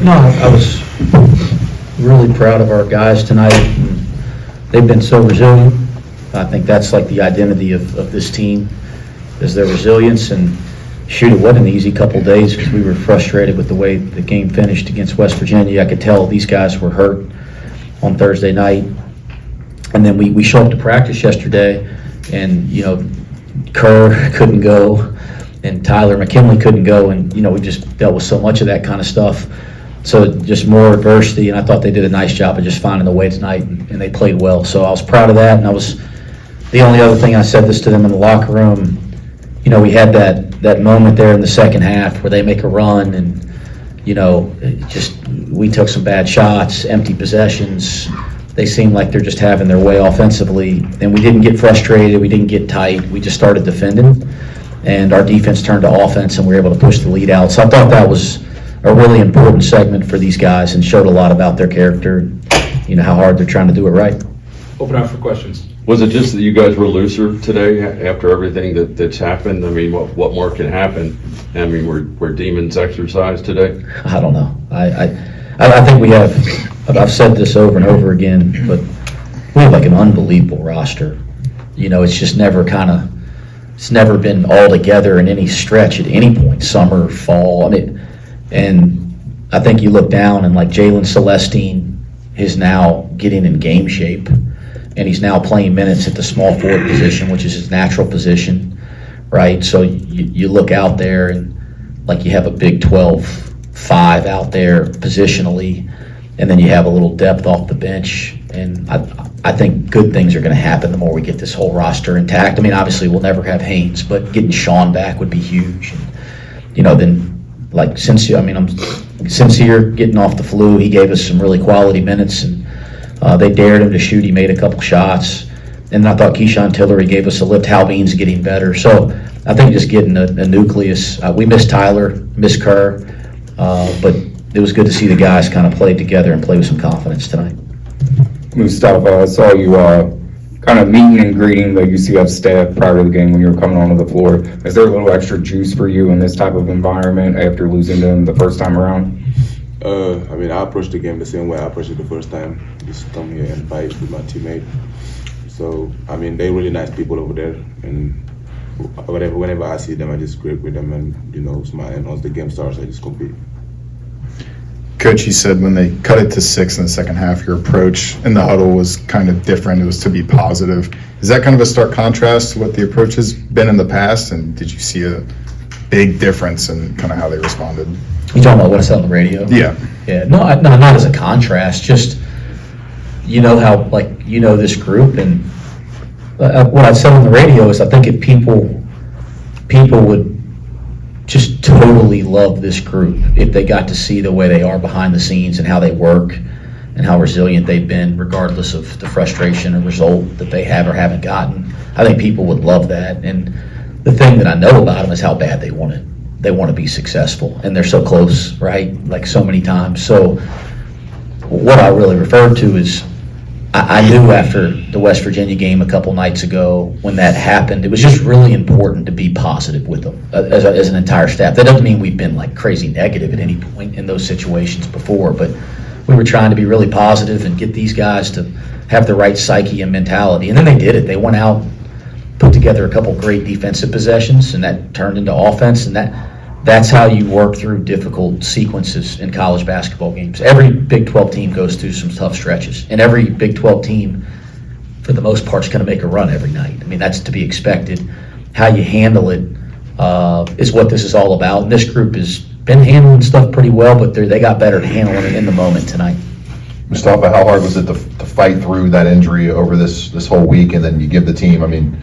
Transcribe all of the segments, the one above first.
No, I was really proud of our guys tonight. They've been so resilient. I think that's like the identity of this team, is their resilience. And shoot, it wasn't an easy couple days because we were frustrated with the way the game finished against West Virginia. I could tell these guys were hurt on Thursday night. And then we show up to practice yesterday, and, you know, Kerr couldn't go, and Tyler McKinley couldn't go, and, you know, we just dealt with so much of that kind of stuff. So just more adversity, and I thought they did a nice job of just finding the way tonight, and they played well. So I was proud of that, and the only other thing I said this to them in the locker room, you know, we had that moment there in the second half where they make a run, and, you know, we took some bad shots, empty possessions. They seem like they're just having their way offensively, and we didn't get frustrated, we didn't get tight, we just started defending, and our defense turned to offense, and we were able to push the lead out. So I thought that was a really important segment for these guys and showed a lot about their character, you know, how hard they're trying to do it right. Open up for questions. Was it just that you guys were looser today after everything that's happened? I mean, what more can happen? I mean, were demons exercised today? I don't know. I think we have, I've said this over and over again, but we have like an unbelievable roster. You know, it's just never it's never been all together in any stretch at any point, summer, fall. I mean, and I think you look down and like Jalen Celestine is now getting in game shape, and he's now playing minutes at the small forward position, which is his natural position, right? So you look out there and like you have a Big 12-5 out there positionally, and then you have a little depth off the bench, and I think good things are going to happen the more we get this whole roster intact. I mean, obviously we'll never have Haynes, but getting Sean back would be huge. And, you know, then like Sincere getting off the flu, he gave us some really quality minutes, and they dared him to shoot. He made a couple shots, and I thought Keyshawn Tillery gave us a lift. Hal Bean's getting better, so I think just getting a nucleus. We missed Tyler, missed Kerr, but it was good to see the guys kind of play together and play with some confidence tonight. Moustapha, I saw you kind of meeting and greeting the UCF staff prior to the game when you were coming onto the floor. Is there a little extra juice for you in this type of environment after losing them the first time around? I mean, I approached the game the same way I approached it the first time. Just come here and fight with my teammate. So, I mean, they're really nice people over there. And whenever I see them, I just greet with them and, you know, smile. And once the game starts, I just compete. Coach, you said when they cut it to 6 in the second half, your approach in the huddle was kind of different. It was to be positive. Is that kind of a stark contrast to what the approach has been in the past? And did you see a big difference in kind of how they responded? You talking about what I said on the radio? Yeah. Yeah. No, not as a contrast. Just, you know how, like, you know this group, and what I said on the radio is I think if people would just totally love this group if they got to see the way they are behind the scenes and how they work and how resilient they've been regardless of the frustration or result that they have or haven't gotten. I think people would love that. And the thing that I know about them is how bad they want it. They want to be successful, and they're so close, right? Like so many times. So what I really referred to is I knew after the West Virginia game a couple nights ago when that happened, it was just really important to be positive with them as an entire staff. That doesn't mean we've been like crazy negative at any point in those situations before, but we were trying to be really positive and get these guys to have the right psyche and mentality. And then they did it. They went out, put together a couple great defensive possessions, and that turned into offense, and that's how you work through difficult sequences in college basketball games. Every Big 12 team goes through some tough stretches, and every Big 12 team, for the most part, is going to make a run every night. I mean, that's to be expected. How you handle it is what this is all about. And this group has been handling stuff pretty well, but they got better at handling it in the moment tonight. Moustapha, how hard was it to fight through that injury over this whole week, and then you give the team, I mean,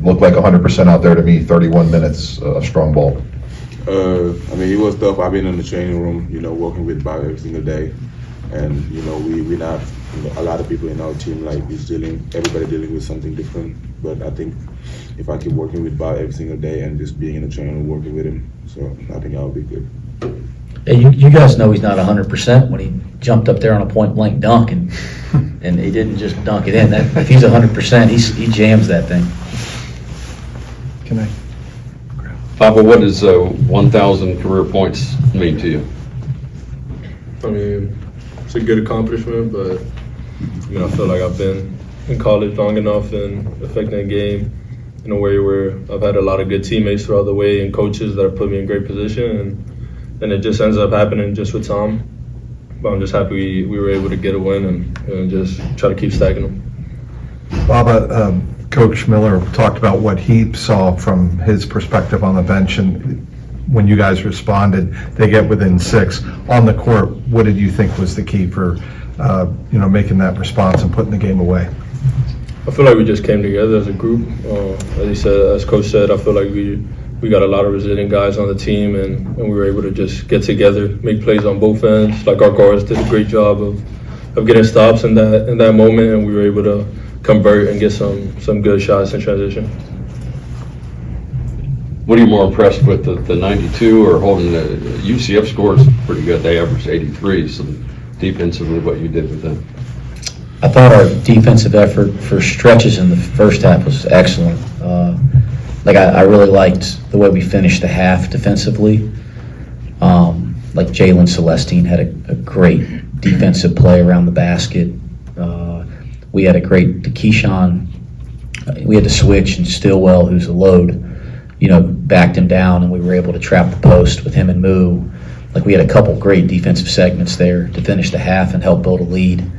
looked like 100% out there to me, 31 minutes of strong ball? I mean, it was tough. I've been in the training room, you know, working with Bob every single day. And, you know, we not, you know, a lot of people in our team, like, everybody dealing with something different. But I think if I keep working with Bob every single day and just being in the training room, working with him, so I think I'll be good. Yeah, you guys know he's not 100% when he jumped up there on a point-blank dunk, and he didn't just dunk it in. If he's 100%, he jams that thing. Can I? Papa, what does 1,000 career points mean to you? I mean, it's a good accomplishment, but I mean, I feel like I've been in college long enough and affecting the game in a way where I've had a lot of good teammates throughout the way and coaches that have put me in great position, and it just ends up happening just with Tom. But I'm just happy we were able to get a win and just try to keep stacking them. Baba, Coach Miller talked about what he saw from his perspective on the bench, and when you guys responded, they get within 6. On the court, what did you think was the key for, making that response and putting the game away? I feel like we just came together as a group. As Coach said, I feel like we got a lot of resilient guys on the team, and we were able to just get together, make plays on both ends. Like our guards did a great job of getting stops in that moment, and we were able to convert and get some good shots in transition. What are you more impressed with, the 92 or holding the UCF scores pretty good? They averaged 83, so defensively what you did with them. I thought our defensive effort for stretches in the first half was excellent. I really liked the way we finished the half defensively. Jalen Celestine had a great defensive play around the basket. We had a great Keyshawn. We had to switch, and Stillwell, who's a load, backed him down, and we were able to trap the post with him and Moo. We had a couple great defensive segments there to finish the half and help build a lead.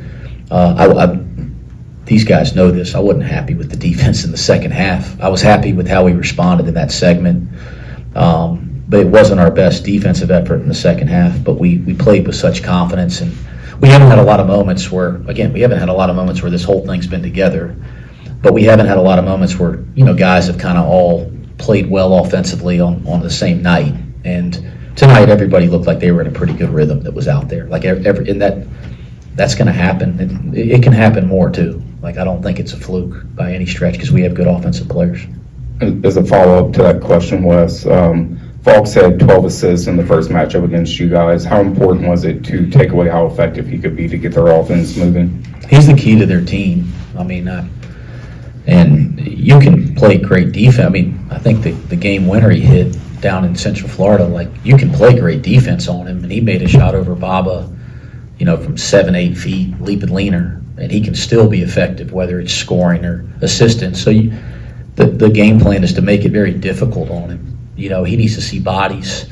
These guys know this. I wasn't happy with the defense in the second half. I was happy with how we responded in that segment, but it wasn't our best defensive effort in the second half. But we played with such confidence, and we haven't had a lot of moments where this whole thing's been together. But we haven't had a lot of moments where guys have kind of all played well offensively on the same night. And tonight, everybody looked like they were in a pretty good rhythm that was out there. That's going to happen. It can happen more too. I don't think it's a fluke by any stretch because we have good offensive players. As a follow-up to that question, Wes, Falks had 12 assists in the first matchup against you guys. How important was it to take away how effective he could be to get their offense moving? He's the key to their team. And you can play great defense. I think the game winner he hit down in Central Florida, you can play great defense on him, and he made a shot over Baba, from 7-8 feet, leap and leaner, and he can still be effective, whether it's scoring or assisting. So the game plan is to make it very difficult on him. He needs to see bodies.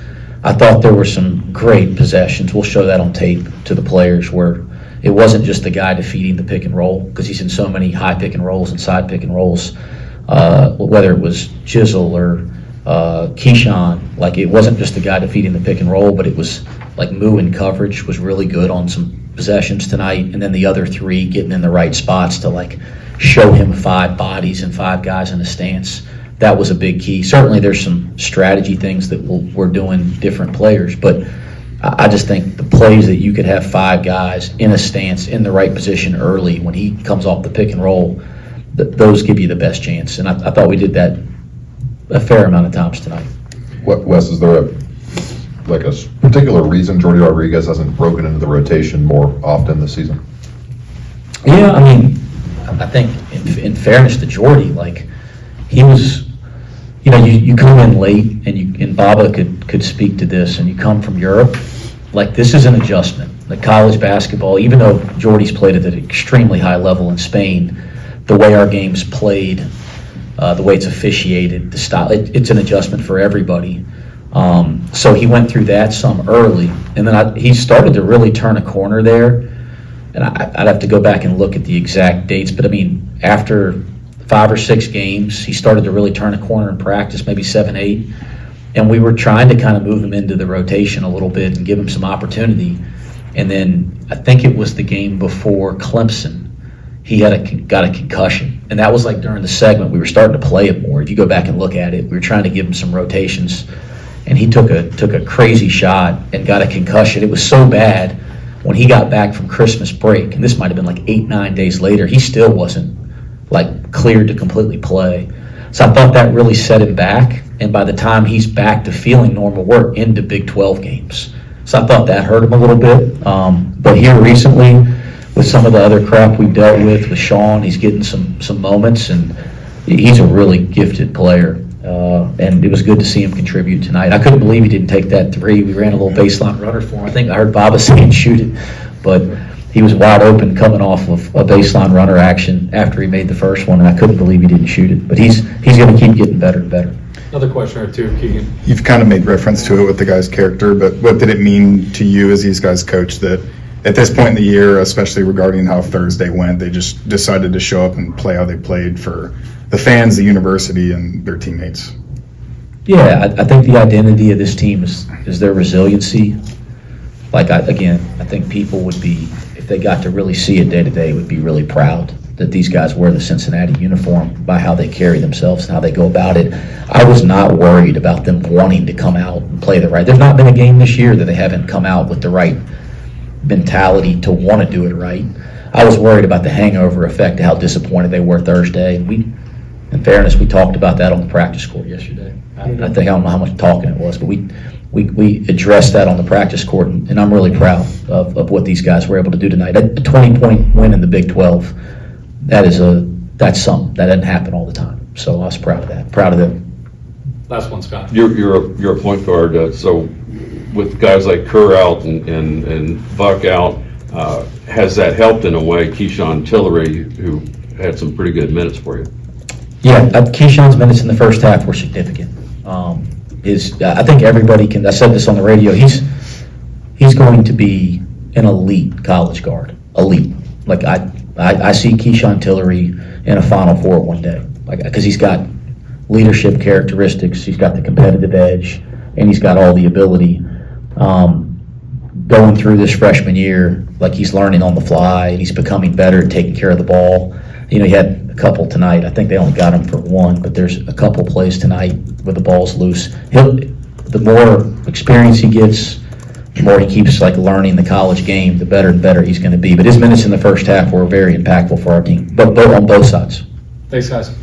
I thought there were some great possessions. We'll show that on tape to the players where it wasn't just the guy defeating the pick and roll, because he's in so many high pick and rolls and side pick and rolls, whether it was Chisel or Keyshawn. It wasn't just the guy defeating the pick and roll, but it was Moo in coverage was really good on some possessions tonight, and then the other 3 getting in the right spots to show him 5 bodies and 5 guys in a stance. That was a big key. Certainly there's some strategy things that we're doing different players, but I just think the plays that you could have 5 guys in a stance in the right position early when he comes off the pick and roll, those give you the best chance. And I thought we did that a fair amount of times tonight. Wes, is there a particular reason Jordy Rodriguez hasn't broken into the rotation more often this season? Yeah, I think in fairness to Jordy, he was, you come in late, and Baba could speak to this, and you come from Europe, this is an adjustment. College basketball, even though Jordy's played at an extremely high level in Spain, the way our game's played, the way it's officiated, the style, it's an adjustment for everybody. So he went through that some early, and then he started to really turn a corner there. And I'd have to go back and look at the exact dates, but after 5 or 6 games, he started to really turn a corner in practice, maybe 7, 8. And we were trying to kind of move him into the rotation a little bit and give him some opportunity. And then I think it was the game before Clemson, he got a concussion. And that was during the segment, we were starting to play it more. If you go back and look at it, we were trying to give him some rotations. And he took a crazy shot and got a concussion. It was so bad when he got back from Christmas break, and this might have been 8, 9 days later, he still wasn't cleared to completely play. So I thought that really set him back, and by the time he's back to feeling normal, we're into Big 12 games. So I thought that hurt him a little bit. But here recently, with some of the other crap we've dealt with Sean, he's getting some moments, and he's a really gifted player. And it was good to see him contribute tonight. I couldn't believe he didn't take that three. We ran a little baseline runner for him. I think I heard Baba saying shoot it, but he was wide open coming off of a baseline runner action after he made the first one, and I couldn't believe he didn't shoot it. But he's going to keep getting better and better. Another question or two, Keegan. You've kind of made reference to it with the guy's character, but what did it mean to you as these guys coach that at this point in the year, especially regarding how Thursday went, they just decided to show up and play how they played for the fans, the university, and their teammates? Yeah, I think the identity of this team is their resiliency. Like, I think people would be, if they got to really see it day to day, would be really proud that these guys wear the Cincinnati uniform by how they carry themselves and how they go about it. I was not worried about them wanting to come out and play the right. There's not been a game this year that they haven't come out with the right mentality to want to do it right. I was worried about the hangover effect, how disappointed they were Thursday. And in fairness, we talked about that on the practice court yesterday. I don't know how much talking it was, but we addressed that on the practice court, and I'm really proud of what these guys were able to do tonight. A 20-point win in the Big 12, that's something. That doesn't happen all the time. So I was proud of that. Proud of them. Last one, Scott. You're a point guard, so with guys like Kerr out and Buck out, has that helped in a way Keyshawn Tillery, who had some pretty good minutes for you? Yeah, Keyshawn's minutes in the first half were significant. I think everybody can, I said this on the radio, he's going to be an elite college guard. Elite. Like, I see Keyshawn Tillery in a Final Four one day. Like, because he's got leadership characteristics, he's got the competitive edge, and he's got all the ability. Going through this freshman year, like, he's learning on the fly, and he's becoming better at taking care of the ball. You know, he had a couple tonight. I think they only got him for one, but there's a couple plays tonight where the ball's loose. The more experience he gets, the more he keeps learning the college game, the better and better he's going to be. But his minutes in the first half were very impactful for our team, but on both sides. Thanks, guys.